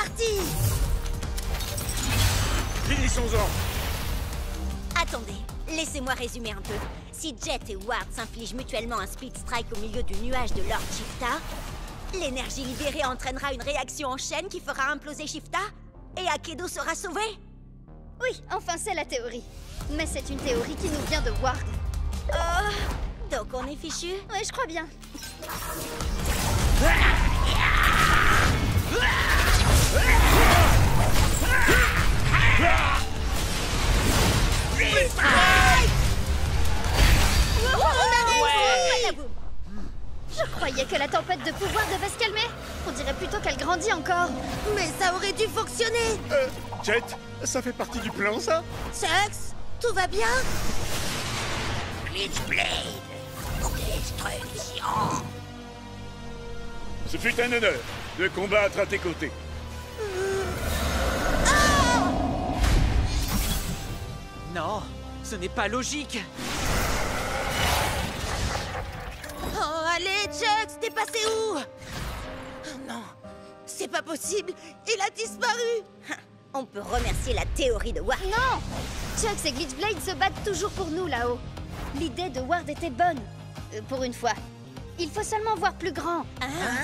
parti! Finissons-en! Attendez, laissez-moi résumer un peu. Si Jet et Ward s'infligent mutuellement un Split Strike au milieu du nuage de Lord Shifta, l'énergie libérée entraînera une réaction en chaîne qui fera imploser Shifta et Akedo sera sauvé. Oui, enfin c'est la théorie. Mais c'est une théorie qui nous vient de Ward. Oh, donc on est fichu? Ouais, je crois bien. Je croyais que la tempête de pouvoir devait se calmer. On dirait plutôt qu'elle grandit encore. Mais ça aurait dû fonctionner! Jet, ça fait partie du plan, ça? Chucks, tout va bien? Glitchblade pour destruction. Ce fut un honneur de combattre à tes côtés. Non, ce n'est pas logique. Oh, allez, Chucks, t'es passé où? Non, c'est pas possible, il a disparu! On peut remercier la théorie de Ward. Non! Chucks et Glitchblade se battent toujours pour nous là-haut. L'idée de Ward était bonne. Pour une fois. Il faut seulement voir plus grand.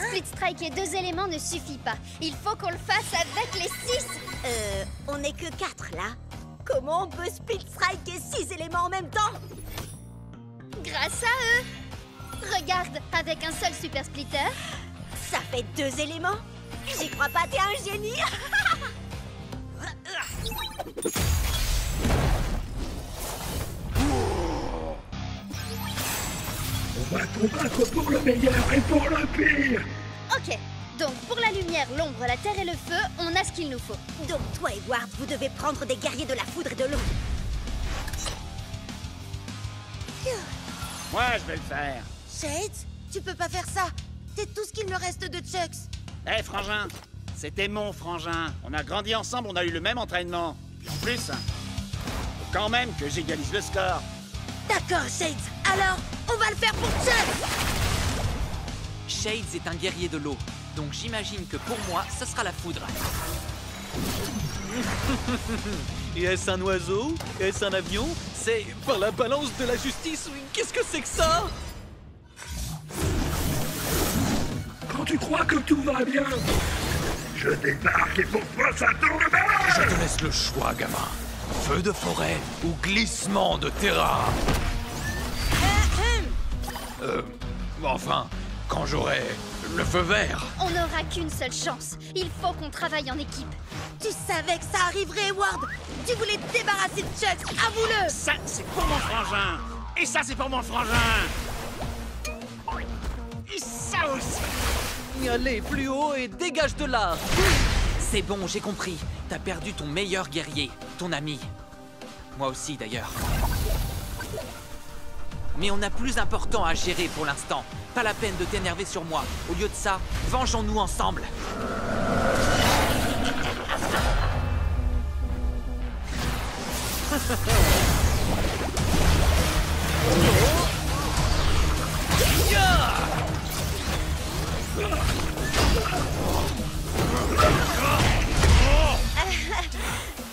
Split Strike et 2 éléments ne suffit pas. Il faut qu'on le fasse avec les 6. On n'est que 4 là. Comment on peut split strike et 6 éléments en même temps? Grâce à eux. Regarde, avec un seul super splitter. Ça fait 2 éléments? J'y crois pas, t'es un génie! On va combattre pour le meilleur et pour le pire. Ok, donc pour la lumière, l'ombre, la terre et le feu, on a ce qu'il nous faut. Donc toi et Ward, vous devez prendre des guerriers de la foudre et de l'eau. Moi, je vais le faire. Shades, tu peux pas faire ça. T'es tout ce qu'il me reste de Chucks. Hé, frangin, c'était mon frangin. On a grandi ensemble, on a eu le même entraînement. Puis en plus, faut quand même que j'égalise le score. D'accord, Shades. Alors, on va le faire pour Chucks. Shades est un guerrier de l'eau, donc j'imagine que pour moi, ce sera la foudre. Et est-ce un oiseau? Est-ce un avion? C'est par la balance de la justice? Qu'est-ce que c'est que ça? Quand tu crois que tout va bien, je débarque et pour toi ça tourne mal. Je te laisse le choix, gamin. Feu de forêt ou glissement de terrain. Enfin, quand j'aurai le feu vert. On n'aura qu'une seule chance. Il faut qu'on travaille en équipe. Tu savais que ça arriverait, Ward. Tu voulais te débarrasser de Chucks. Avoue-le. Ça, c'est pour mon frangin. Et ça, c'est pour mon frangin. Et ça aussi. Allez, plus haut et dégage de là! C'est bon, j'ai compris. T'as perdu ton meilleur guerrier, ton ami. Moi aussi, d'ailleurs. Mais on a plus important à gérer pour l'instant. Pas la peine de t'énerver sur moi. Au lieu de ça, vengeons-nous ensemble.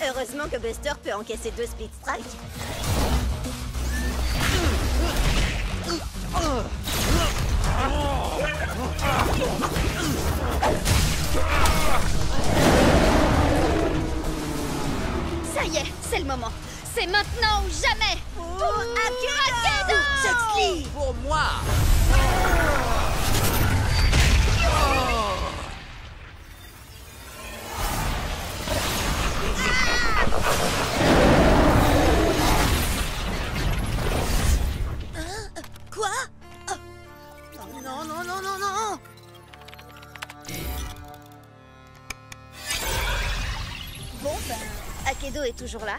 Heureusement que Buster peut encaisser 2 split strikes. Ça y est, c'est le moment. C'est maintenant ou jamais. Pour Akedo! Chucks Lee! Pour moi! Quoi? Oh. Non, non, non, non, non! Bon, ben, Akedo est toujours là.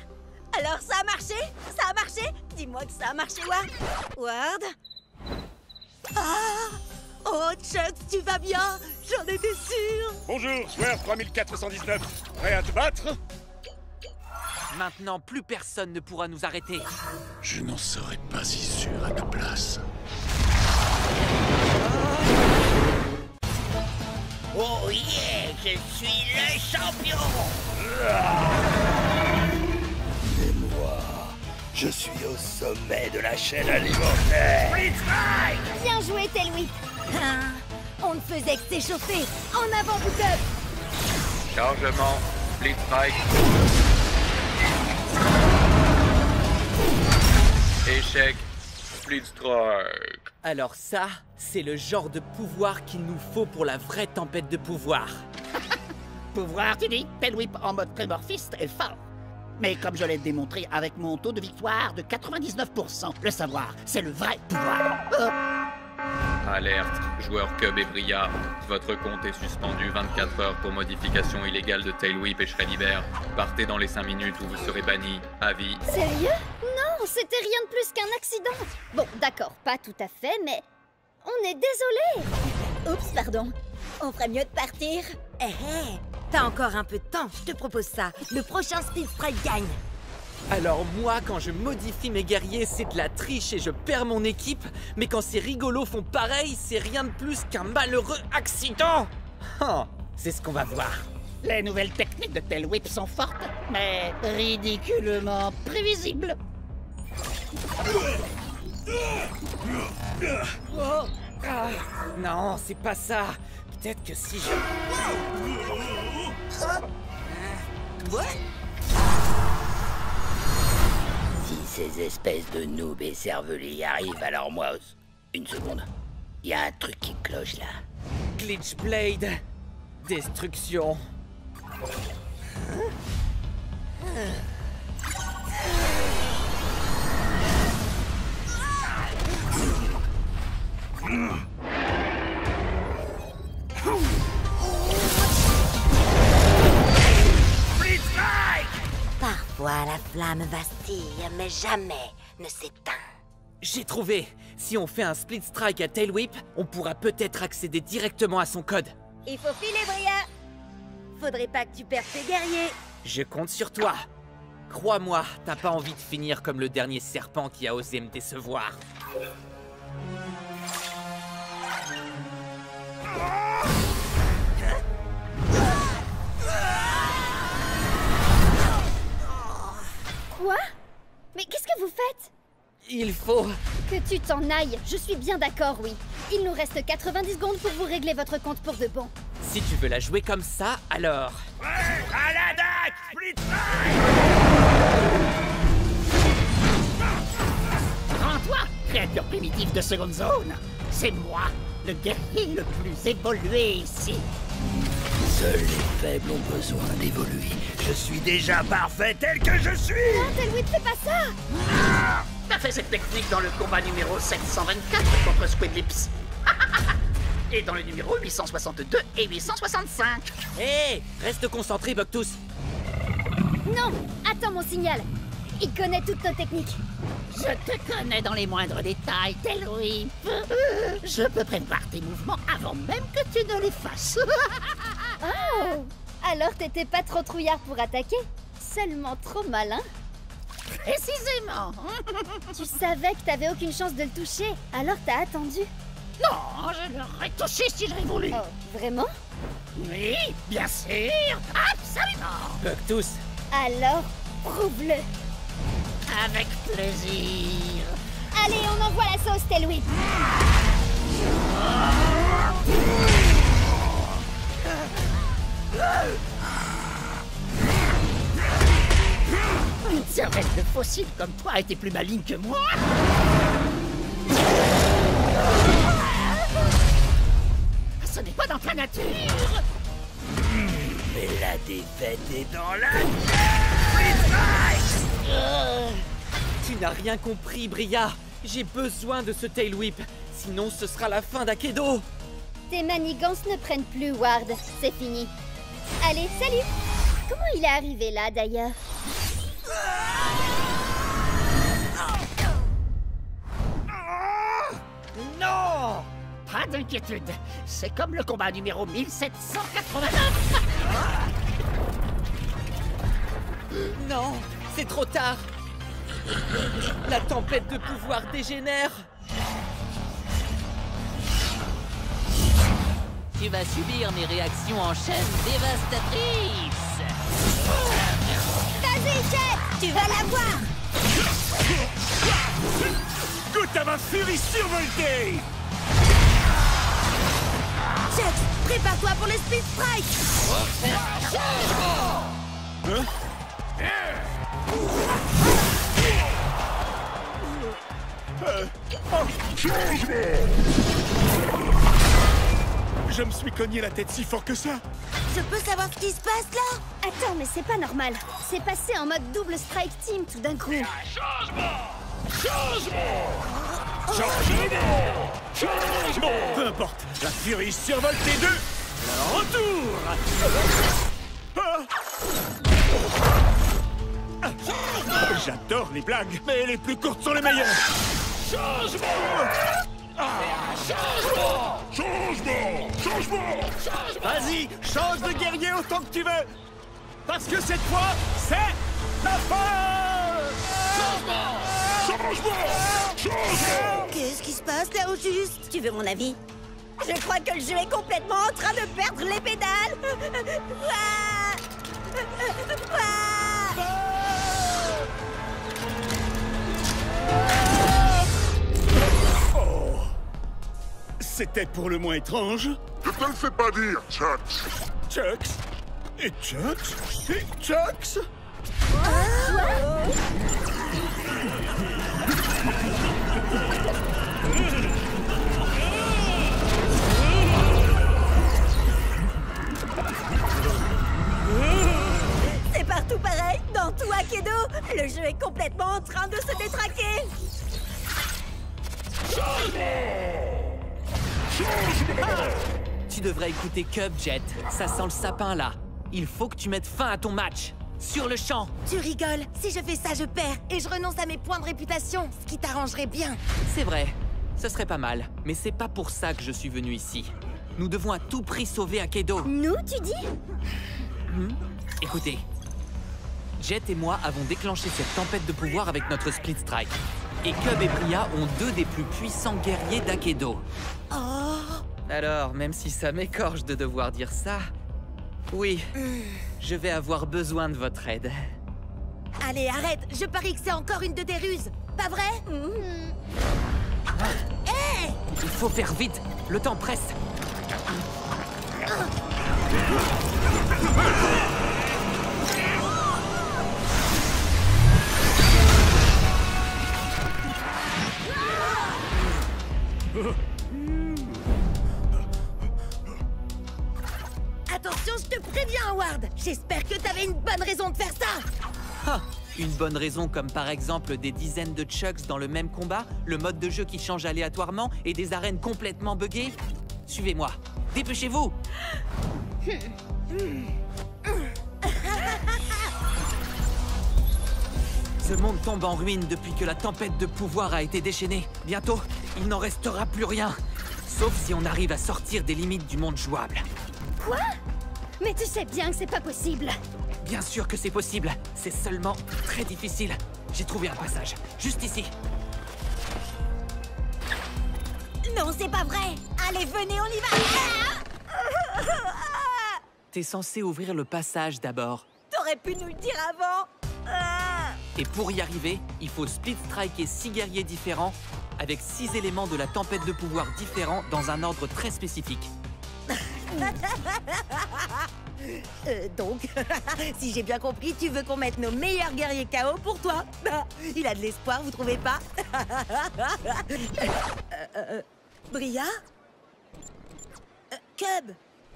Alors ça a marché? Ça a marché? Dis-moi que ça a marché, Ward. Ward? Ah! Oh, Chucks, tu vas bien? J'en étais sûre! Bonjour, joueur 3419. Prêt à te battre? Maintenant, plus personne ne pourra nous arrêter. Je n'en serais pas si sûr à ta place. Oh yeah, je suis le champion. Et moi, je suis au sommet de la chaîne alimentaire. Bien joué, Tailwhip. On ne faisait que s'échauffer. En avant, Butop. Chargement, Split Strike. Échec, Split Strike. Alors ça, c'est le genre de pouvoir qu'il nous faut pour la vraie tempête de pouvoir. Pouvoir, tu dis? Tailwhip en mode prémorphiste est fort. Mais comme je l'ai démontré avec mon taux de victoire de 99%, le savoir, c'est le vrai pouvoir. Alerte, joueur Cub et Bria. Votre compte est suspendu 24 heures pour modification illégale de Tailwhip et Shreddiber. Partez dans les 5 minutes où vous serez banni. À vie. Sérieux? Non, c'était rien de plus qu'un accident. Bon, d'accord, pas tout à fait, mais on est désolé. Oups, pardon. On ferait mieux de partir. T'as encore un peu de temps, je te propose ça. Le prochain Split Strike gagne. Alors moi, quand je modifie mes guerriers, c'est de la triche et je perds mon équipe. Mais quand ces rigolos font pareil, c'est rien de plus qu'un malheureux accident. C'est ce qu'on va voir. Les nouvelles techniques de Tailwhip sont fortes, mais ridiculement prévisibles. Non, c'est pas ça. Peut-être que si je... Si ces espèces de noobs et cervelés y arrivent, alors moi... Une seconde. Y a un truc qui cloche là. Glitchblade. Destruction. Parfois, la flamme vacille, mais jamais ne s'éteint. J'ai trouvé. Si on fait un Split Strike à Tailwhip, on pourra peut-être accéder directement à son code. Il faut filer, Bria. Faudrait pas que tu perdes tes guerriers. Je compte sur toi. Crois-moi, t'as pas envie de finir comme le dernier serpent qui a osé me décevoir. Quoi? Mais qu'est-ce que vous faites? Il faut... Que tu t'en ailles, je suis bien d'accord, oui. Il nous reste 90 secondes pour vous régler votre compte pour de bon. Si tu veux la jouer comme ça, alors... À la DAC! Split Strike! Rends-toi, créature primitive de seconde zone. C'est moi, le guerrier le plus évolué ici. Seuls les faibles ont besoin d'évoluer. Je suis déjà parfait tel que je suis! Non, Tailwhip, fais pas ça! T'as fait cette technique dans le combat numéro 724 contre Squidlips. Et dans le numéro 862 et 865. Hé, reste concentré, Bucktooth. Non! Attends mon signal! Il connaît toutes nos techniques. Je te connais dans les moindres détails, Tailwhip. Je peux prévoir tes mouvements avant même que tu ne les fasses. Oh! Alors t'étais pas trop trouillard pour attaquer? Seulement trop malin? Précisément. Tu savais que t'avais aucune chance de le toucher, alors t'as attendu. Non, je l'aurais touché si j'avais voulu. Oh, vraiment? Oui, bien sûr. Absolument. Bucktooth. Alors, prouve-le. Avec plaisir. Allez, on envoie la sauce, Tailwhip. Une cervelle de fossile comme toi a été plus maligne que moi. Ce n'est pas dans ta nature. Mais la défaite est dans la... Tu n'as rien compris, Bria. J'ai besoin de ce Tailwhip. Sinon, ce sera la fin d'Akedo. Tes manigances ne prennent plus, Ward. C'est fini. Allez, salut! Comment il est arrivé là, d'ailleurs? Non! Pas d'inquiétude. C'est comme le combat numéro 1789. Non, c'est trop tard. La tempête de pouvoir dégénère. Tu vas subir mes réactions en chaîne dévastatrices. Vas-y, Jet, tu vas l'avoir. Goûte à ma furie survoltée! Jet, prépare-toi pour le Speed Strike. Hein? Je me suis cogné la tête si fort que ça. Je peux savoir ce qui se passe là? Attends, mais c'est pas normal. C'est passé en mode double strike team tout d'un coup. Changement! Peu importe, la furie survoltée 2, le retour! J'adore les blagues, mais les plus courtes sont les meilleures! Vas-y, change de guerrier autant que tu veux! Parce que cette fois, c'est la fin! Qu'est-ce qui se passe là au juste? Tu veux mon avis? Je crois que le jeu est complètement en train de perdre les pédales. Oh! C'était pour le moins étrange. Je te le fais pas dire, Chucks. Chucks? Et Chucks? Et Chucks? C'est partout pareil, dans tout Akedo. Le jeu est complètement en train de se détraquer. Tu devrais écouter Cub, Jet. Ça sent le sapin, là. Il faut que tu mettes fin à ton match. Sur le champ. Tu rigoles. Si je fais ça, je perds. Et je renonce à mes points de réputation, ce qui t'arrangerait bien. C'est vrai. Ce serait pas mal. Mais c'est pas pour ça que je suis venu ici. Nous devons à tout prix sauver Akedo. Nous, tu dis? Écoutez. Jet et moi avons déclenché cette tempête de pouvoir avec notre Split Strike. Et Cub et Bria ont deux des plus puissants guerriers d'Akedo. Oh! Alors, même si ça m'écorche de devoir dire ça... Oui, je vais avoir besoin de votre aide. Allez, arrête. Je parie que c'est encore une de tes ruses. Pas vrai? Hé! Il faut faire vite. Le temps presse. Attention, je te préviens, Howard. J'espère que t'avais une bonne raison de faire ça. Ah, une bonne raison comme par exemple des dizaines de Chucks dans le même combat, le mode de jeu qui change aléatoirement et des arènes complètement buggées. Suivez-moi. Dépêchez-vous. Ce monde tombe en ruine depuis que la tempête de pouvoir a été déchaînée. Bientôt, il n'en restera plus rien. Sauf si on arrive à sortir des limites du monde jouable. Quoi? Mais tu sais bien que c'est pas possible. Bien sûr que c'est possible. C'est seulement très difficile. J'ai trouvé un passage. Juste ici. Non, c'est pas vrai. Allez, venez, on y va. T'es censé ouvrir le passage d'abord. T'aurais pu nous le dire avant. Et pour y arriver, il faut split striker 6 guerriers différents avec 6 éléments de la tempête de pouvoir différents dans un ordre très spécifique. Donc, si j'ai bien compris, tu veux qu'on mette nos meilleurs guerriers KO pour toi. Il a de l'espoir, vous trouvez pas? Bria? Cub?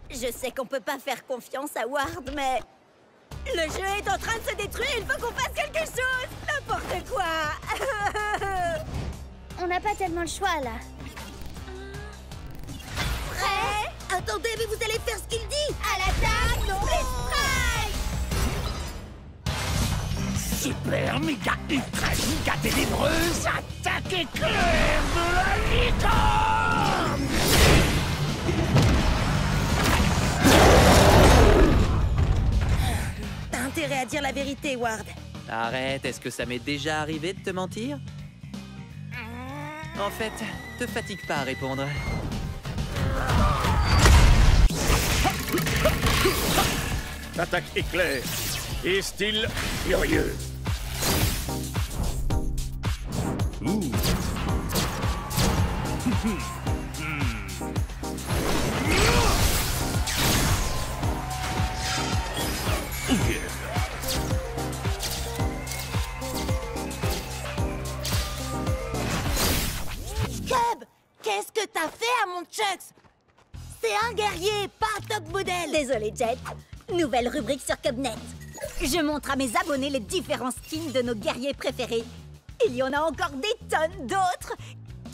Je sais qu'on peut pas faire confiance à Ward, mais... Le jeu est en train de se détruire, il faut qu'on fasse quelque chose! N'importe quoi! On n'a pas tellement le choix, là. Prêt? Attendez, mais vous allez faire ce qu'il dit! À l'attaque! Non! Super méga ultra giga ténébreuse attaque éclair de la licorne! T'as intérêt à dire la vérité, Ward. Arrête, est-ce que ça m'est déjà arrivé de te mentir? En fait, te fatigue pas à répondre. attaque éclair et style furieux. Ouh. Cub, qu'est-ce que t'as fait à mon Chucks? C'est un guerrier, pas un top modèle. Désolé, Jet. Nouvelle rubrique sur Cubnet. Je montre à mes abonnés les différents skins de nos guerriers préférés. Il y en a encore des tonnes d'autres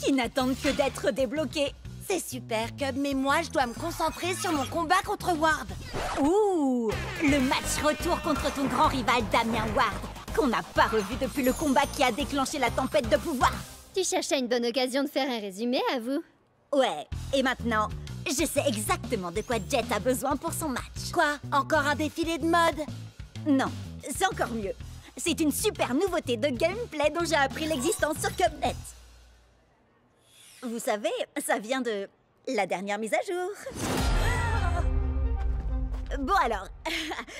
qui n'attendent que d'être débloqués. C'est super, Cub, mais moi, je dois me concentrer sur mon combat contre Ward. Ouh, le match retour contre ton grand rival Damien Ward, qu'on n'a pas revu depuis le combat qui a déclenché la tempête de pouvoir. Tu cherchais une bonne occasion de faire un résumé, avoue. Ouais, et maintenant, je sais exactement de quoi Jet a besoin pour son match. Quoi? Encore un défilé de mode? Non, c'est encore mieux. C'est une super nouveauté de gameplay dont j'ai appris l'existence sur Cubnet. Vous savez, ça vient de la dernière mise à jour. Bon alors,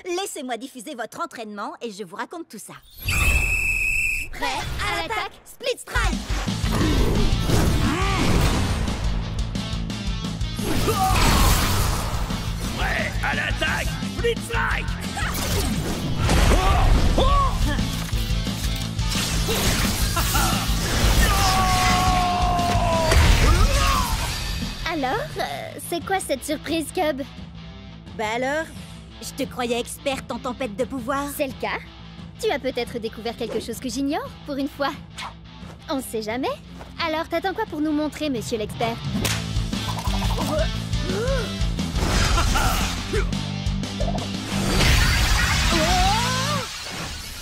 laissez-moi diffuser votre entraînement et je vous raconte tout ça. Prêt à l'attaque, Split Strike! Prêt à l'attaque, Split Strike! Alors, c'est quoi cette surprise, Cub? Bah alors, je te croyais experte en tempête de pouvoir. C'est le cas? Tu as peut-être découvert quelque chose que j'ignore, pour une fois. On sait jamais. Alors, t'attends quoi pour nous montrer, monsieur l'expert?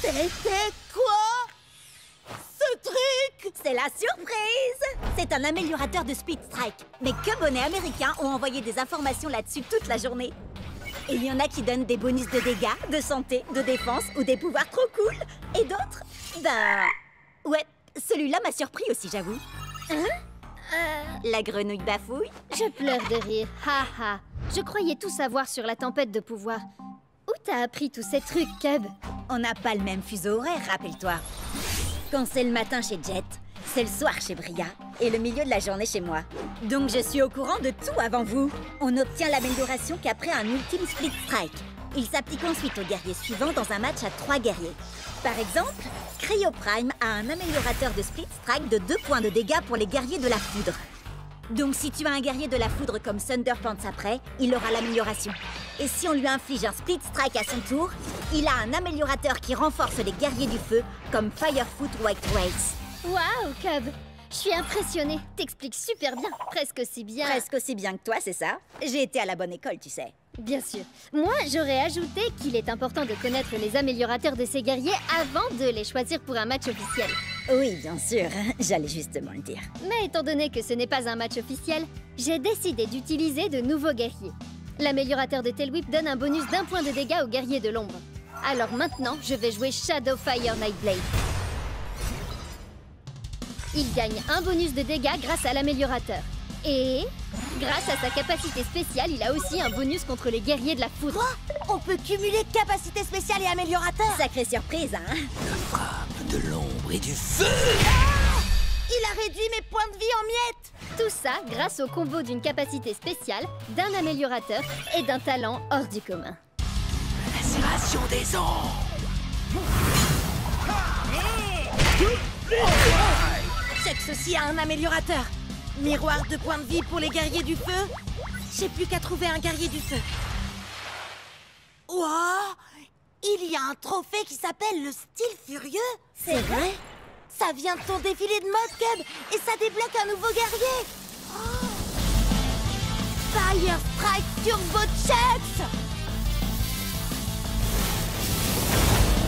C'était quoi? Ce truc? C'est la surprise! C'est un améliorateur de Speed Strike. Mes Cubonnets américains ont envoyé des informations là-dessus toute la journée. Et il y en a qui donnent des bonus de dégâts, de santé, de défense ou des pouvoirs trop cool. Et d'autres, bah... ouais, celui-là m'a surpris aussi, j'avoue. Hein? La grenouille bafouille. Je pleure de rire. Ha ha. Je croyais tout savoir sur la tempête de pouvoir. Où t'as appris tous ces trucs, Cub? On n'a pas le même fuseau horaire, rappelle-toi. Quand c'est le matin chez Jet, c'est le soir chez Bria et le milieu de la journée chez moi. Donc je suis au courant de tout avant vous. On obtient l'amélioration qu'après un ultime Split Strike. Il s'applique ensuite aux guerriers suivants dans un match à 3 guerriers. Par exemple, Cryo Prime a un améliorateur de Split Strike de 2 points de dégâts pour les guerriers de la foudre. Donc si tu as un guerrier de la foudre comme Thunderpants après, il aura l'amélioration. Et si on lui inflige un Split Strike à son tour, il a un améliorateur qui renforce les guerriers du feu comme Firefoot White Race. Waouh, Cub! Je suis impressionnée. T'expliques super bien. Presque aussi bien. Presque aussi bien que toi, c'est ça? J'ai été à la bonne école, tu sais. Bien sûr. Moi, j'aurais ajouté qu'il est important de connaître les améliorateurs de ces guerriers avant de les choisir pour un match officiel. Oui, bien sûr. J'allais justement le dire. Mais étant donné que ce n'est pas un match officiel, j'ai décidé d'utiliser de nouveaux guerriers. L'améliorateur de Tailwhip donne un bonus d'1 point de dégâts aux guerriers de l'ombre. Alors maintenant, je vais jouer Shadowfire Nightblade. Il gagne un bonus de dégâts grâce à l'améliorateur. Et grâce à sa capacité spéciale, il a aussi un bonus contre les guerriers de la foudre. Quoi? On peut cumuler capacité spéciale et améliorateur? Sacrée surprise, hein? Frappe de l'ombre et du feu! Ah! Il a réduit mes points de vie en miettes! Tout ça grâce au combo d'une capacité spéciale, d'un améliorateur et d'un talent hors du commun. Lacération des ombres! Chex aussi a un améliorateur. Miroir de points de vie pour les guerriers du feu. J'ai plus qu'à trouver un guerrier du feu. Wow! Il y a un trophée qui s'appelle le style furieux. C'est vrai? Ça vient de ton défilé de mode, Cub, et ça débloque un nouveau guerrier. Oh! Fire Strike Turbo Chex!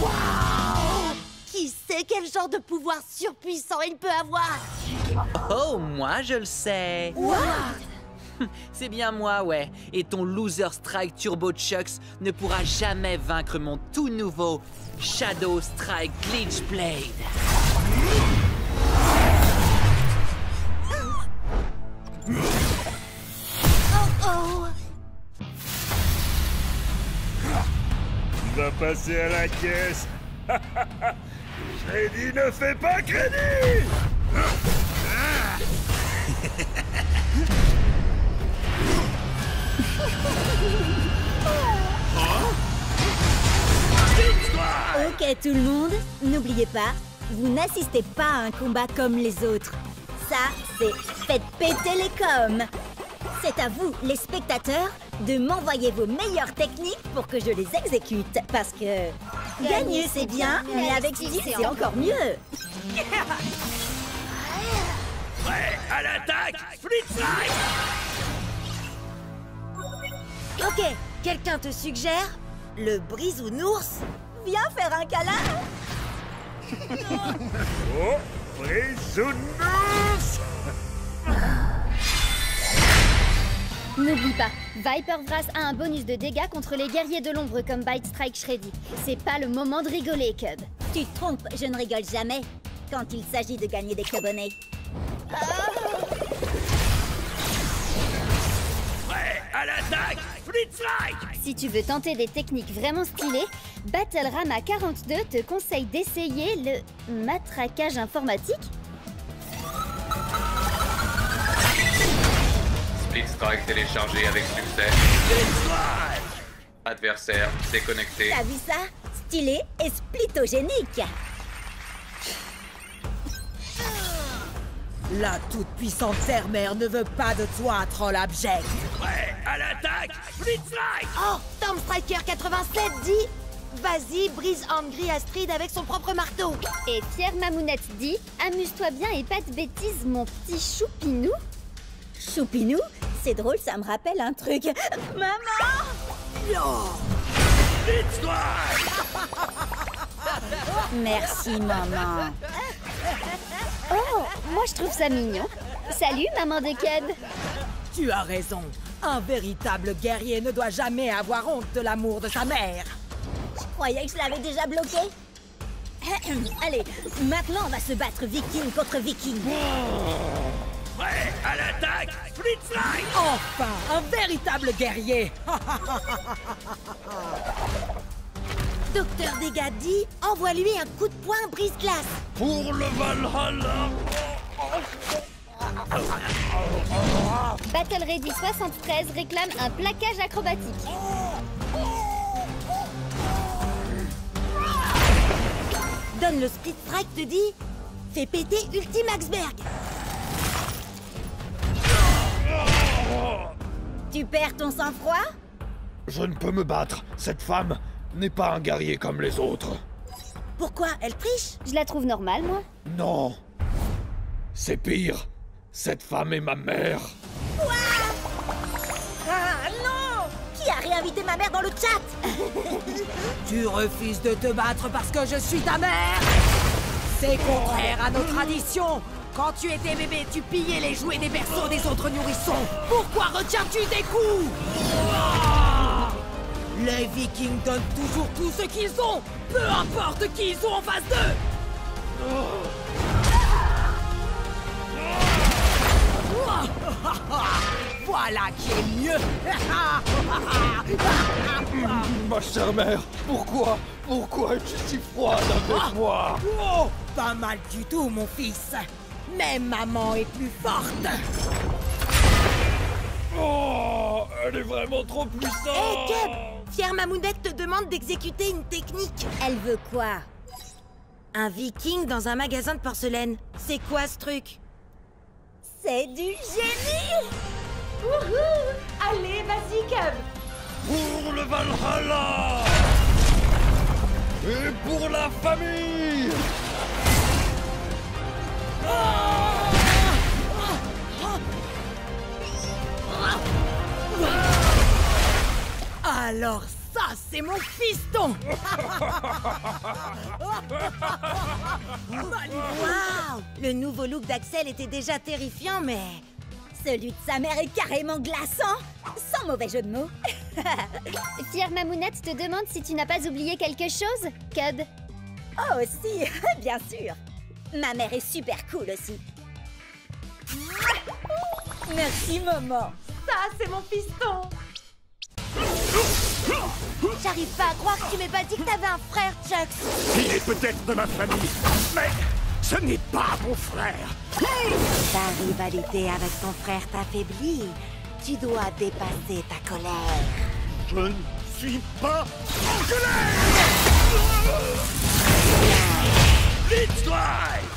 Waouh! Qui sait quel genre de pouvoir surpuissant il peut avoir? Oh, moi je le sais. Ward! C'est bien moi, ouais. Et ton Loser Strike Turbo Chucks ne pourra jamais vaincre mon tout nouveau Shadow Strike Glitch Blade. Oh oh! va passer à la caisse. J'ai dit ne fais pas crédit. Ok tout le monde, n'oubliez pas, vous n'assistez pas à un combat comme les autres. Ça, c'est faites péter les coms. C'est à vous, les spectateurs, de m'envoyer vos meilleures techniques pour que je les exécute. Parce que gagner c'est bien, mais avec style c'est encore mieux. Prêt à l'attaque, Split Strike. Ok, quelqu'un te suggère le brisounours? Viens faire un câlin. Oh, Brisounours. N'oublie pas, Viper Vrass a un bonus de dégâts contre les guerriers de l'ombre comme Bite Strike Shreddy. C'est pas le moment de rigoler, Cub. Tu te trompes, je ne rigole jamais quand il s'agit de gagner des cubonnets. Prêt à l'attaque, Split Strike. Si tu veux tenter des techniques vraiment stylées, Battle-Rama 42 te conseille d'essayer le matraquage informatique. Split Strike téléchargé avec succès. Adversaire déconnecté. T'as vu ça? Stylé et splitogénique. La toute-puissante Terre-Mère ne veut pas de toi, troll abject. Prêt à l'attaque, Split Strike. Oh, Stormstriker 87 dit vas-y, brise Angry Astrid avec son propre marteau. Et Fier Mamounette dit amuse-toi bien et pas de bêtises, mon petit choupinou. Choupinou? C'est drôle, ça me rappelle un truc. Maman! Split Strike. Merci, maman. Oh, moi je trouve ça mignon. Salut, maman de Cub. Tu as raison. Un véritable guerrier ne doit jamais avoir honte de l'amour de sa mère. Je croyais que je l'avais déjà bloqué. Allez, maintenant on va se battre viking contre viking. Prêt à l'attaque, Split Strike. Enfin, un véritable guerrier. Docteur Dégâts dit envoie-lui un coup de poing brise-glace. Pour le Valhalla. Battle Ready 73 réclame un plaquage acrobatique. Donne le Split Strike te dit fais péter Ultimaxberg. Tu perds ton sang-froid? Je ne peux me battre. Cette femme n'est pas un guerrier comme les autres. Pourquoi? Elle triche? Je la trouve normale, moi. Non. C'est pire. Cette femme est ma mère. Quoi? Ah non! Qui a réinvité ma mère dans le chat? Tu refuses de te battre parce que je suis ta mère? C'est contraire à nos traditions. Quand tu étais bébé, tu pillais les jouets des berceaux des autres nourrissons. Pourquoi retiens-tu des coups? Les Vikings donnent toujours tout ce qu'ils ont, peu importe qui ils ont en face d'eux. Voilà qui est mieux. Ma chère mère, pourquoi es-tu si froide avec moi? Oh, pas mal du tout, mon fils. Mais maman est plus forte. Oh, elle est vraiment trop puissante. Hé, Cub! Fier Mamounette te demande d'exécuter une technique. Elle veut quoi? Un viking dans un magasin de porcelaine. C'est quoi ce truc? C'est du génie! Wouhou! Allez, vas-y, Cub! Pour le Valhalla. Et pour la famille. Alors ça, c'est mon fiston. Waouh! Le nouveau look d'Axel était déjà terrifiant, mais... celui de sa mère est carrément glaçant! Sans mauvais jeu de mots. Fier Mamounette te demande si tu n'as pas oublié quelque chose, Cub. Oh, si! Bien sûr! Ma mère est super cool aussi. Merci, maman! Ça, c'est mon fiston! J'arrive J'arrive pas à croire que tu m'aies pas dit que t'avais un frère, Chucks. Il est peut-être de ma famille, mais ce n'est pas mon frère. Ta rivalité avec ton frère t'affaiblit. Tu dois dépasser ta colère. Je ne suis pas en colère. Blitzstrike!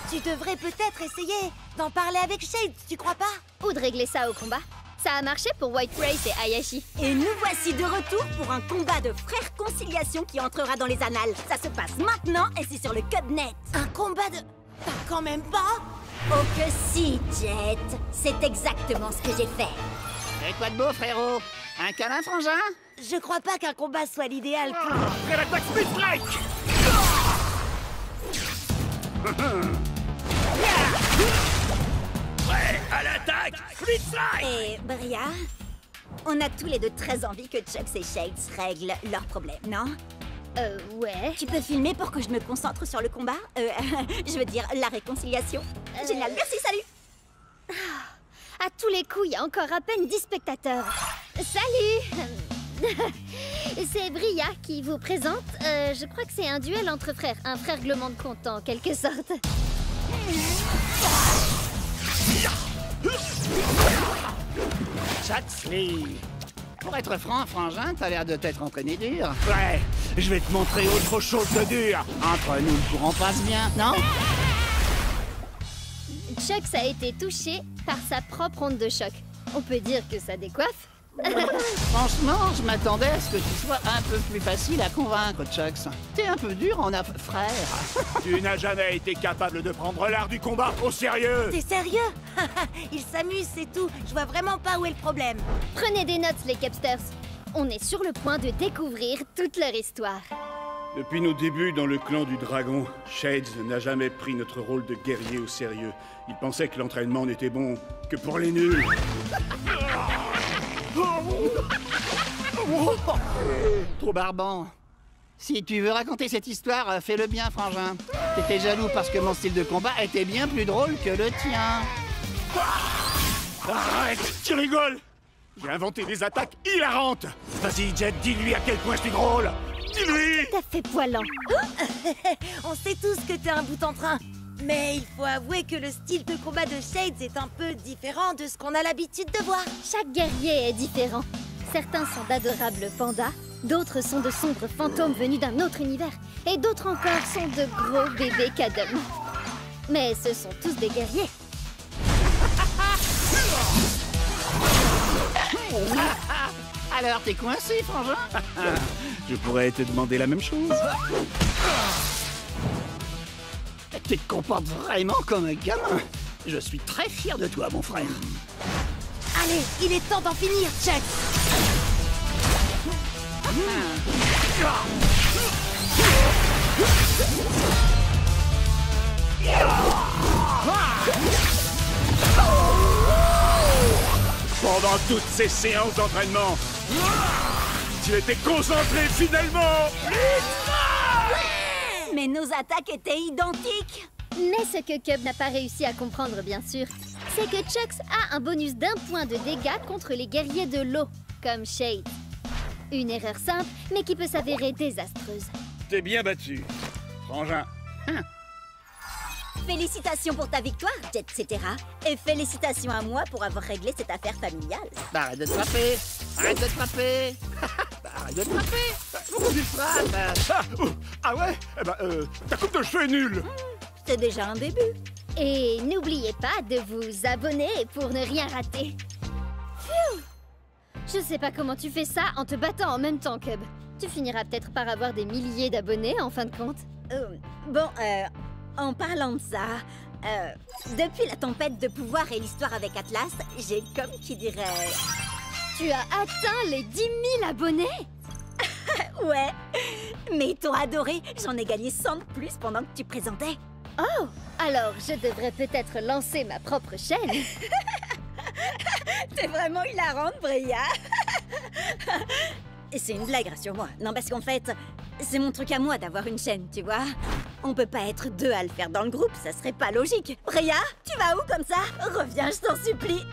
Tu devrais peut-être essayer d'en parler avec Shades, tu crois pas? Ou de régler ça au combat. Ça a marché pour White Race et Hayashi. Et nous voici de retour pour un combat de frères conciliation qui entrera dans les annales. Ça se passe maintenant et c'est sur le Cubnet. Un combat de... T'as quand même pas? Oh que si, Jet. C'est exactement ce que j'ai fait. Et quoi de beau, frérot? Un câlin, frangin? Je crois pas qu'un combat soit l'idéal pour... Après l'attaque Blitzstrike! Prêt à l'attaque Blitzstrike! Et Bria, on a tous les deux très envie que Chucks et Shades règlent leurs problèmes, non? Ouais. Tu peux filmer pour que je me concentre sur le combat? Je veux dire, la réconciliation. Génial, merci, salut! À tous les coups, il y a encore à peine 10 spectateurs. Salut! C'est Bria qui vous présente. Je crois que c'est un duel entre frères. Un frère-glement de compte, en quelque sorte. Chatsley. Pour être franc, frangin, t'as l'air de t'être entraîné dur. Ouais, je vais te montrer autre chose de dur. Entre nous, le courant passe bien, non? Chucks a été touché par sa propre onde de choc. On peut dire que ça décoiffe. Franchement, je m'attendais à ce que tu sois un peu plus facile à convaincre, Chucks. T'es un peu dur en frère. Tu n'as jamais été capable de prendre l'art du combat au sérieux. T'es sérieux? Il s'amuse, c'est tout. Je vois vraiment pas où est le problème. Prenez des notes, les Cubsters. On est sur le point de découvrir toute leur histoire. Depuis nos débuts dans le clan du dragon, Shades n'a jamais pris notre rôle de guerrier au sérieux. Il pensait que l'entraînement n'était bon que pour les nuls. Trop barbant. Si tu veux raconter cette histoire, fais-le bien, frangin. T'étais jaloux parce que mon style de combat était bien plus drôle que le tien. Arrête, tu rigoles. J'ai inventé des attaques hilarantes. Vas-y, Jet, dis-lui à quel point je suis drôle. Dis-lui. T'as fait poilant. On sait tous que t'es un bout en train. Mais il faut avouer que le style de combat de Shades est un peu différent de ce qu'on a l'habitude de voir. Chaque guerrier est différent. Certains sont d'adorables pandas, d'autres sont de sombres fantômes venus d'un autre univers, et d'autres encore sont de gros bébés cadums. Mais ce sont tous des guerriers. Alors, t'es coincé, frangin? Je pourrais te demander la même chose. Tu te comportes vraiment comme un gamin. Je suis très fier de toi, mon frère. Allez, il est temps d'en finir, Chuck. Pendant toutes ces séances d'entraînement, tu étais concentré finalement. Mais nos attaques étaient identiques. Mais ce que Cub n'a pas réussi à comprendre, bien sûr, c'est que Chucks a un bonus d'1 point de dégâts contre les guerriers de l'eau, comme Shade. Une erreur simple, mais qui peut s'avérer désastreuse. T'es bien battu, frangin. Félicitations pour ta victoire, Jet, etc. Et félicitations à moi pour avoir réglé cette affaire familiale. Bah, arrête de te frapper. Arrête de te frapper. Arrête de te frapper. Pourquoi tu te frappes? Ah ouais? Eh ben, ta coupe de cheveux est nulle. C'est déjà un début. Et n'oubliez pas de vous abonner pour ne rien rater. Phew! Je sais pas comment tu fais ça en te battant en même temps, Cub. Tu finiras peut-être par avoir des milliers d'abonnés en fin de compte. En parlant de ça, depuis la tempête de pouvoir et l'histoire avec Atlas, j'ai comme qui dirait... Tu as atteint les 10 000 abonnés? Ouais, mais ils t'ont adoré. J'en ai gagné 100 de plus pendant que tu présentais. Oh, alors je devrais peut-être lancer ma propre chaîne. T'es vraiment hilarante, Bria. Et c'est une blague, rassure-moi. Non, parce qu'en fait, c'est mon truc à moi d'avoir une chaîne, tu vois. On peut pas être deux à le faire dans le groupe, ça serait pas logique. Bria, tu vas où comme ça? Reviens, je t'en supplie.